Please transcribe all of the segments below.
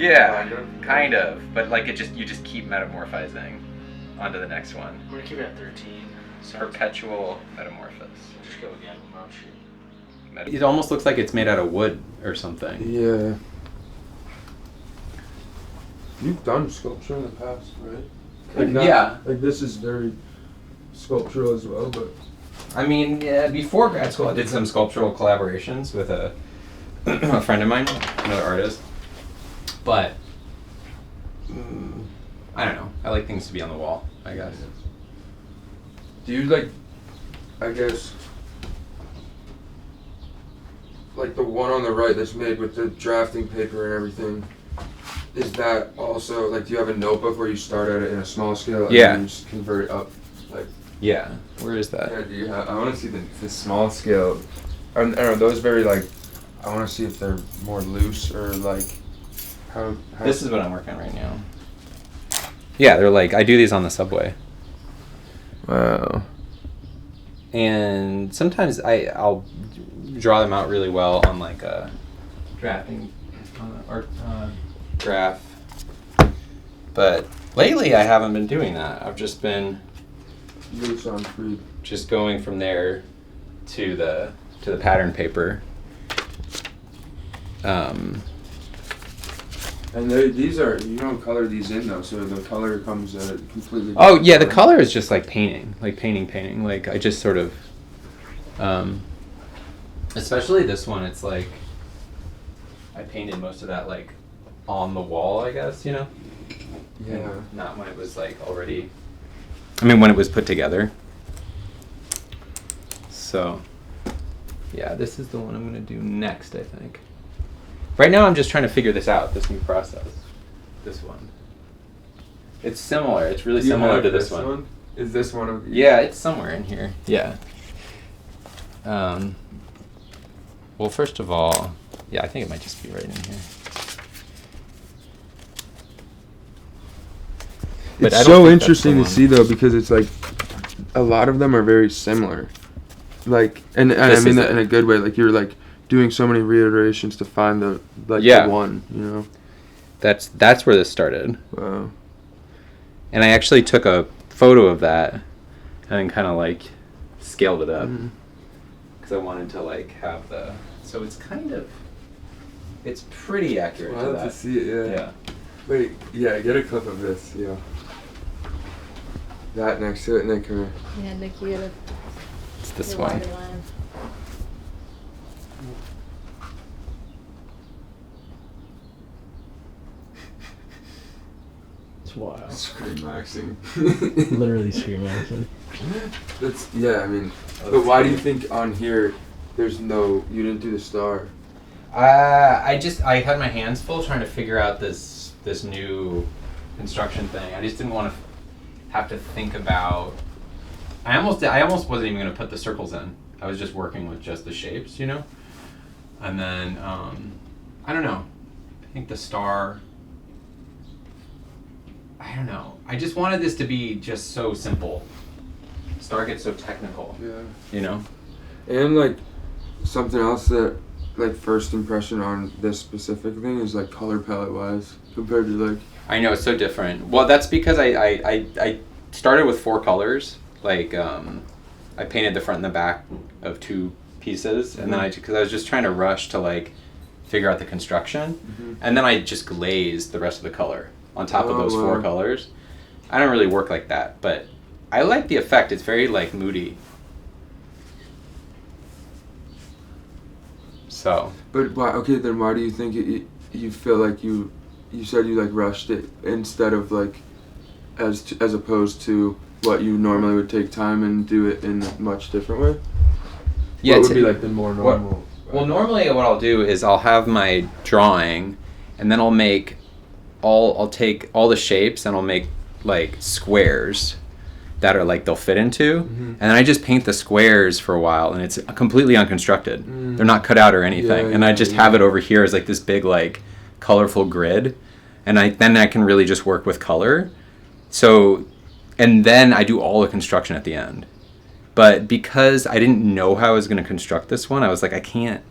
Yeah, kind of. But like you just keep metamorphizing onto the next one. We're gonna keep it at 13. So Perpetual metamorphosis. we'll just go again. Oh shit. It almost looks like it's made out of wood or something. Yeah. You've done sculpture in the past, right? Yeah. Like this is very sculptural as well, but I mean, yeah, before grad school, I did some sculptural collaborations with a friend of mine, another artist. But I don't know. I like things to be on the wall, I guess. do you like, I guess, like the one on the right that's made with the drafting paper and everything, is that also, like, do you have a notebook where you start at it in a small scale and Yeah. then you just convert it up? Like, Yeah. Where is that? yeah, do you have, I want to see the small scale. Are those very, like, I want to see if they're more loose or, like, how This is what I'm working on right now. Yeah, they're like, I do these on the subway. Wow. And sometimes I'll draw them out really well on like a drafting or graph. But lately I haven't been doing that. I've just been Loose on free. just going from there to the pattern paper. And these are, you don't color these in though, so the color comes at a completely Oh different yeah, the color. color is just like painting. Like I just sort of, especially this one. It's like I painted most of that like on the wall, I guess, you know. Yeah. And not when it was like already. I mean, when it was put together. So, yeah, this is the one I'm gonna do next, I think. Right now, I'm just trying to figure this out. This new process. This one. It's similar. It's really Do you similar have to this one. Is this one of these? Yeah, it's somewhere in here. Yeah. Well, first of all, yeah, I think it might just be right in here. But I It's don't so think that's interesting the to one. see though, because it's like a lot of them are very similar. Like, and I This mean is that it. in a good way. Like you're like doing so many reiterations to find the Yeah. the one, you know. That's where this started. Wow. And I actually took a photo of that and then kind of like scaled it up Mhm. because I wanted to like have the. So it's kind of. It's pretty accurate to that. see it. Yeah. Yeah. Wait. Yeah. Get a clip of this. Yeah. That next to it, and then come here. Yeah, Nick, you gotta. It's this the one. wider line. It's wild. Scream maxing. Literally scream accent. That's I mean, but why do you think on here there's no? You didn't do the star. I had my hands full trying to figure out this new construction thing. I just didn't want to have to think about. I almost wasn't even going to put the circles in. I was just working with just the shapes, you know. And then I don't know. I think the star. I don't know. I just wanted this to be just so simple. Star gets so technical, Yeah. you know. And like something else that like first impression on this specific thing is like color palette wise compared to like I know it's so different. Well, that's because I started with 4 colors. Like I painted the front and the back of 2 pieces, and then because I was just trying to rush to like figure out the construction, and then I just glazed the rest of the color on top of those 4 wow. colors. I don't really work like that, but I like the effect. It's very like moody. So. But why? Okay, then why do you think you feel like you said you like rushed it instead of like as opposed to what you normally would take time and do it in a much different way? Yeah, what would be like the more normal? Well, normally what I'll do is I'll have my drawing, and then I'll take all the shapes and I'll make like squares that are like they'll fit into, and then I just paint the squares for a while, and it's completely unconstructed. They're not cut out or anything, Yeah, and I yeah, just yeah. have it over here as like this big like colorful grid, and then I can really just work with color. So, and then I do all the construction at the end. But because I didn't know how I was going to construct this one, I was like, I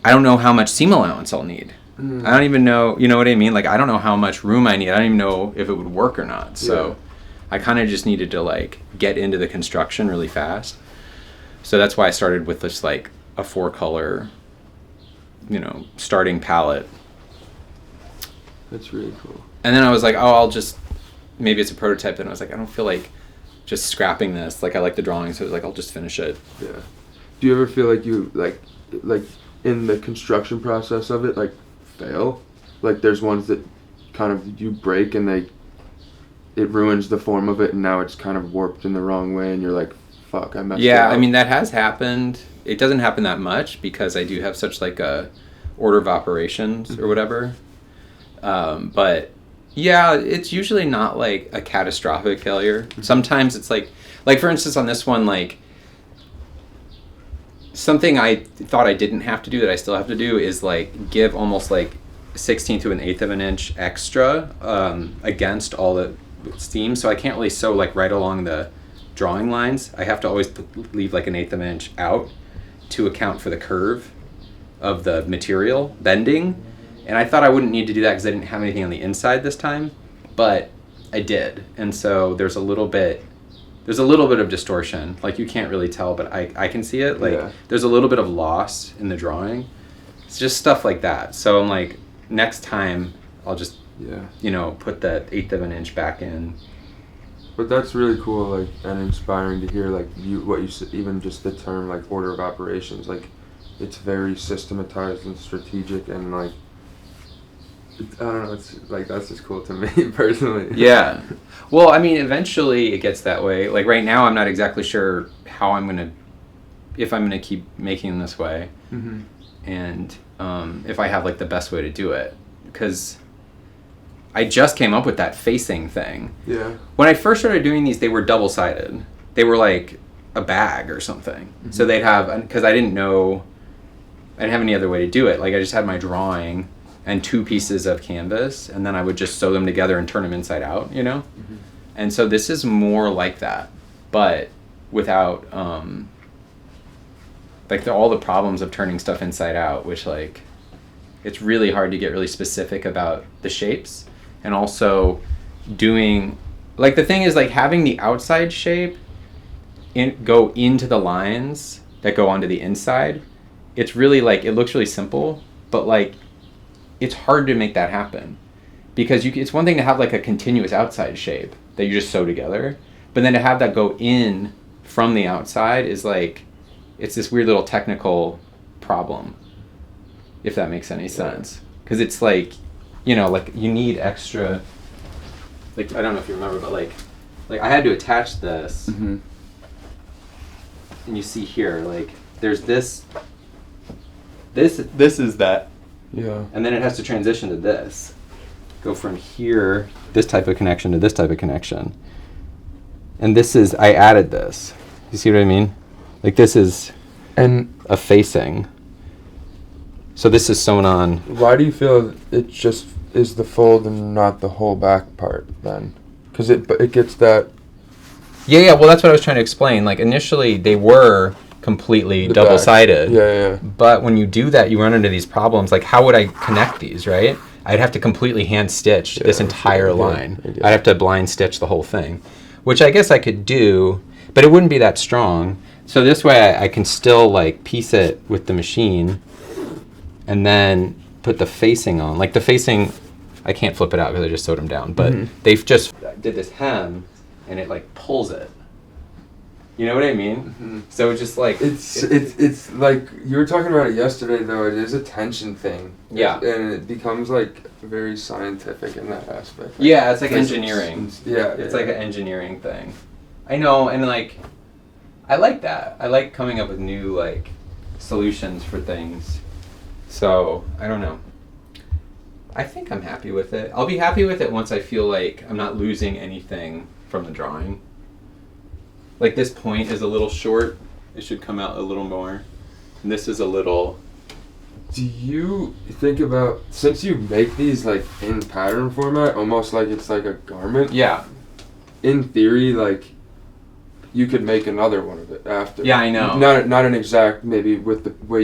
don't know how much seam allowance I'll need. I don't even know, you know what I mean? Like, I don't know how much room I need. I don't even know if it would work or not. So I kind of just needed to, like, get into the construction really fast. So that's why I started with this, like, a 4-color, you know, starting palette. That's really cool. And then I was like, oh, I'll just, maybe it's a prototype. Then I was like, I don't feel like just scrapping this. Like, I like the drawing, so I was like, I'll just finish it. Yeah. Do you ever feel like you, like in the construction process of it, like, fail? Like, there's ones that kind of you break and it ruins the form of it, and now it's kind of warped in the wrong way, and you're like, fuck, I messed it up. I mean, that has happened. It doesn't happen that much because I do have such, like, a order of operations or whatever. But yeah, it's usually not like a catastrophic failure. Sometimes it's like for instance on this one, like, something I thought I didn't have to do that I still have to do is, like, give almost like 1/16 to 1/8 of an inch extra against all the seam, so I can't really sew, like, right along the drawing lines. I have to always leave like 1/8 of an inch out to account for the curve of the material bending. And I thought I wouldn't need to do that because I didn't have anything on the inside this time, but I did. And so there's a little bit of distortion. Like, you can't really tell, but I can see it. Like, there's a little bit of loss in the drawing. It's just stuff like that. So I'm like, next time I'll just, you know, put that 1/8 of an inch back in. But that's really cool, like, and inspiring to hear, like, what you said, even just the term, like, order of operations. Like, it's very systematized and strategic, and, like, I don't know, it's like, that's just cool to me personally. Yeah. Well, I mean, eventually it gets that way. Like, right now I'm not exactly sure how if I'm gonna keep making them this way, and if I have, like, the best way to do it, because I just came up with that facing thing. Yeah. When I first started doing these, they were double-sided. They were like a bag or something. So they'd have, because I didn't have any other way to do it. Like, I just had my drawing and 2 pieces of canvas, and then I would just sew them together and turn them inside out, you know? And so this is more like that, but without, like, all the problems of turning stuff inside out, which, like, it's really hard to get really specific about the shapes, and also doing, like, the thing is, like, having the outside shape go into the lines that go onto the inside, it's really, like, it looks really simple, but, like, it's hard to make that happen, because it's one thing to have, like, a continuous outside shape that you just sew together, but then to have that go in from the outside is, like, it's this weird little technical problem, if that makes any sense. Because it's like, you know, like, you need extra, like, I don't know if you remember, but like I had to attach this, and you see here, like, there's this is that. Yeah. And then it has to transition to this. Go from here, this type of connection, to this type of connection. And I added this. You see what I mean? Like, this is a facing. So this is sewn on. Why do you feel it just is the fold and not the whole back part then? Because it gets that. Yeah, well, that's what I was trying to explain. Like, initially, they were completely double-sided. Yeah. But when you do that, you run into these problems. Like, how would I connect these, right? I'd have to completely hand-stitch this entire line. I'd have to blind stitch the whole thing, which I guess I could do, but it wouldn't be that strong. So this way I can still, like, piece it with the machine and then put the facing on. Like, the facing, I can't flip it out because I just sewed them down, but they've just did this hem, and it, like, pulls it. You know what I mean? So it's just like it's like you were talking about it yesterday, though. It is a tension thing. Yeah. And it becomes, like, very scientific in that aspect. Yeah, it's like engineering. It's like an engineering thing. I know, and, like, I like that. I like coming up with new, like, solutions for things. So I don't know. I think I'm happy with it. I'll be happy with it once I feel like I'm not losing anything from the drawing. Like, this point is a little short. It should come out a little more. And this is a little... Do you think about, since you make these, like, in pattern format, almost like it's like a garment? Yeah. In theory, like, you could make another one of it after. Yeah, I know. Not an exact, maybe with the way